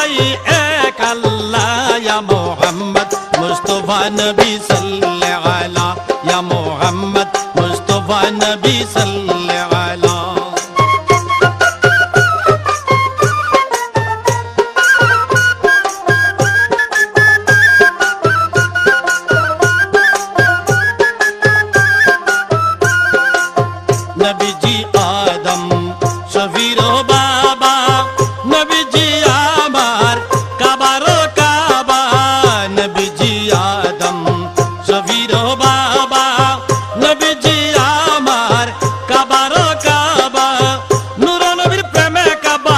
দুটাই এক আল্লাহ ইয়া মুহাম্মদ মুস্তাফা নবী সাল্লাল্লাহু আলা ইয়া মুহাম্মদ মুস্তাফা নবী সাল্লাল্লাহু আলা নবীজি আদম শফির বাবা নবীজি আমার কাবার কাবা নবীজি আদম শফির বাবা নবীজি আমার কাবার কাবা নূর নবীর প্রেমে কাবা